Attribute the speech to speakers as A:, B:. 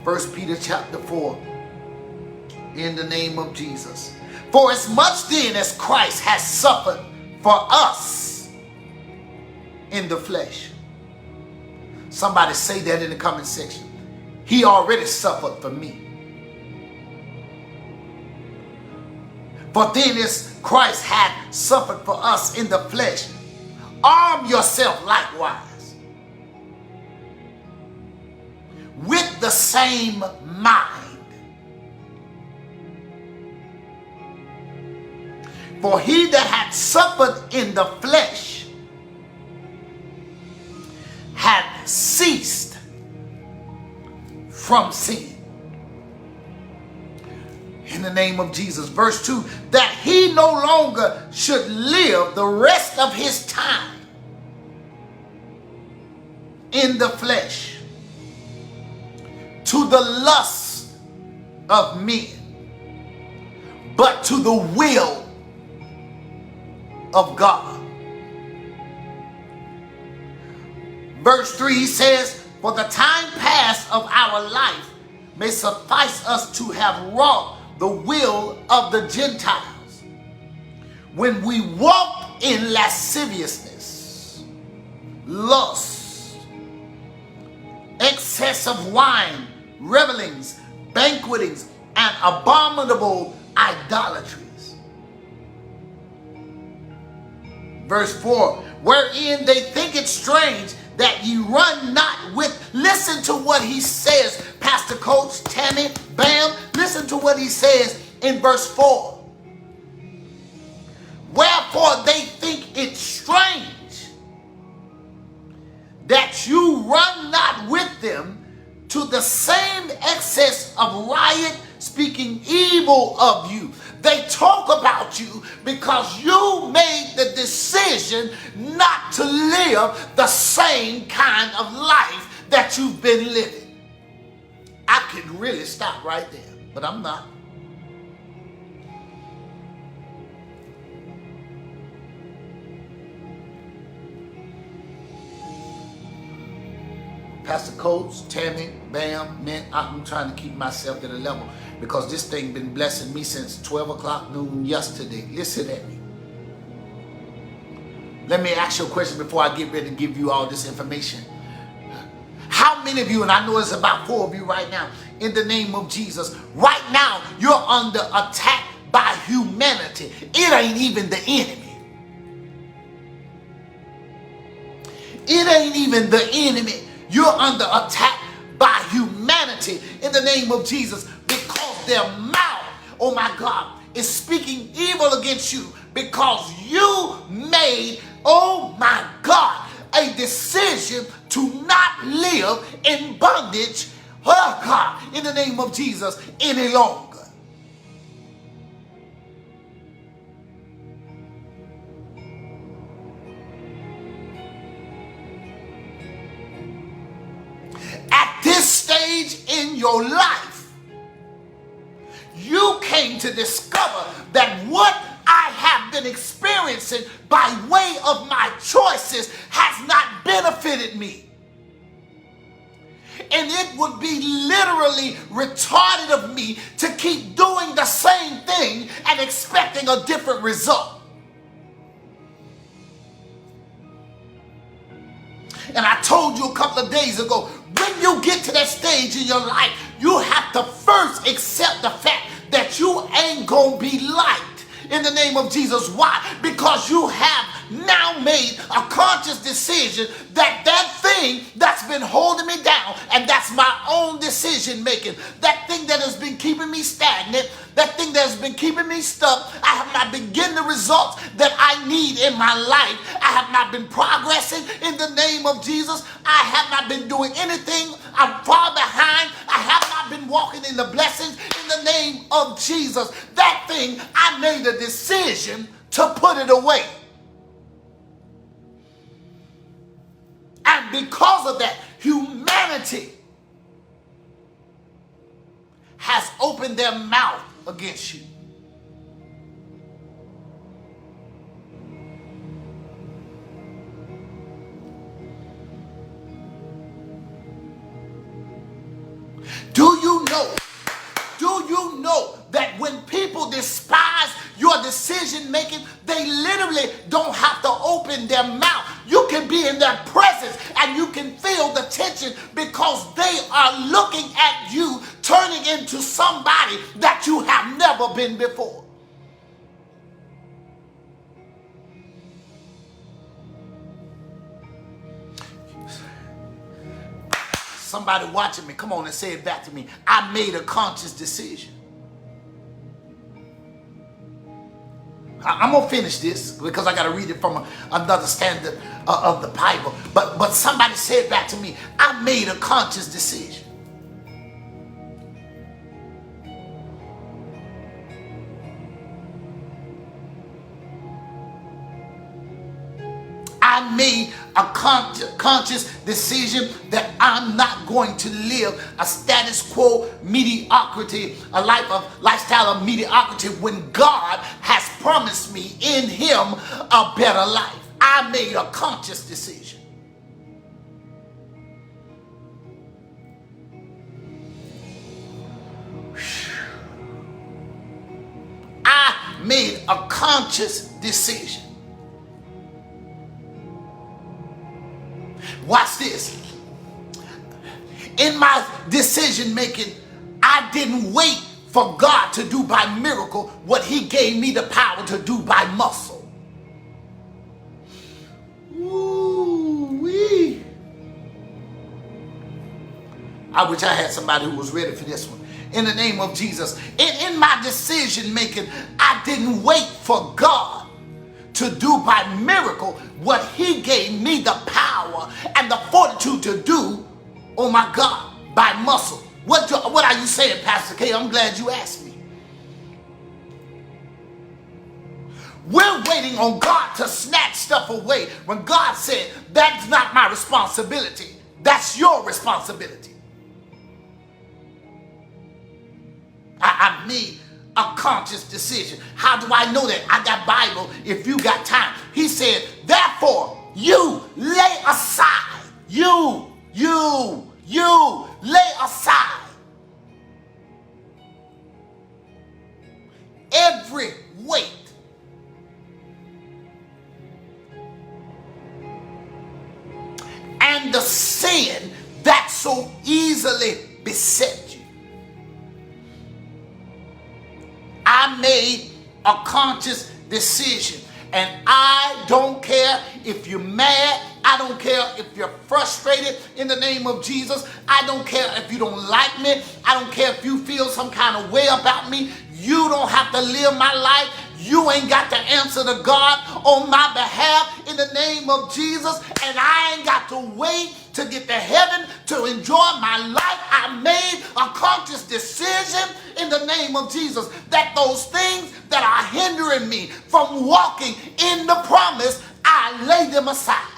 A: 1 Peter chapter 4. In the name of Jesus. For as much then as Christ has suffered for us in the flesh. Somebody say that in the comment section. He already suffered for me. For then as Christ had suffered for us in the flesh, arm yourself likewise with the same mind. For he that had suffered in the flesh had ceased from sin. In the name of Jesus. Verse 2, that he no longer should live the rest of his time in the flesh to the lust of men, but to the will of God. Verse 3 says, for the time past of our life may suffice us to have wrought the will of the Gentiles, when we walked in lasciviousness, lust, excess of wine, revelings, banquetings, and abominable idolatries. Verse 4, wherein they think it strange that ye run not with. Listen to what he says, Pastor Coach, Tammy, Bam. Listen to what he says in verse 4. Wherefore they think it strange that you run not with them to the same excess of riot, speaking evil of you. They talk about you because you made the decision not to live the same kind of life that you've been living. I could really stop right there, but I'm not. Pastor Coach, Tammy, Bam, man, I'm trying to keep myself at a level because this thing been blessing me since 12 o'clock noon yesterday. Listen at me. Let me ask you a question before I get ready to give you all this information. How many of you, and I know it's about 4 of you right now, in the name of Jesus, right now you're under attack by humanity. It ain't even the enemy. It ain't even the enemy. You're under attack by humanity in the name of Jesus because their mouth, oh my God, is speaking evil against you because you made, oh my God, a decision to not live in bondage, oh God, in the name of Jesus any longer. At this stage in your life, you came to discover that what I have been experiencing by way of my choices has not benefited me. And it would be literally retarded of me to keep doing the same thing and expecting a different result. And I told you a couple of days ago, when you get to that stage in your life, you have to first accept the fact that you ain't gonna be liked in the name of Jesus. Why? Because you have now made a conscious decision that that thing that's been holding me down, and that's my own decision making, that thing that has been keeping me stagnant, that thing that has been keeping me stuck, I have not been getting the results that I need in my life. I have not been progressing in the name of Jesus. I have not been doing anything. I'm far behind. I have not been walking in the blessings in the name of Jesus. That thing, I made a decision to put it away. And because of that, humanity has opened their mouth against you. Do know? Do you know that when people despise your decision making, they literally don't have to open their mouth? You can be in their presence and you can feel the tension because they are looking at you turning into somebody that you have never been before. Somebody watching me, come on and say it back to me. I made a conscious decision. I'm going to finish this because I got to read it from another standard of the Bible. But somebody say it back to me. I made a conscious decision. I made a conscious decision that I'm not going to live a status quo mediocrity, a lifestyle of mediocrity when God has promised me in Him a better life. I made a conscious decision. I made a conscious decision. Watch this. In my decision making, I didn't wait for God to do by miracle what He gave me the power to do by muscle. Ooh-wee. I wish I had somebody who was ready for this one. In the name of Jesus, in my decision making, I didn't wait for God to do by miracle what He gave me the power and the fortitude to do, oh my God, by muscle. What are you saying, Pastor K? I'm glad you asked me. We're waiting on God to snatch stuff away when God said, that's not my responsibility. That's your responsibility. I made a conscious decision. How do I know that? I got Bible if you got time. He said, therefore, you lay aside. You lay aside every weight and the sin that so easily beset you. I made a conscious decision, and I don't care if you're mad. I don't care if you're frustrated in the name of Jesus. I don't care if you don't like me. I don't care if you feel some kind of way about me. You don't have to live my life. You ain't got to answer to God on my behalf in the name of Jesus. And I ain't got to wait to get to heaven to enjoy my life. I made a conscious decision in the name of Jesus that those things that are hindering me from walking in the promise, I lay them aside.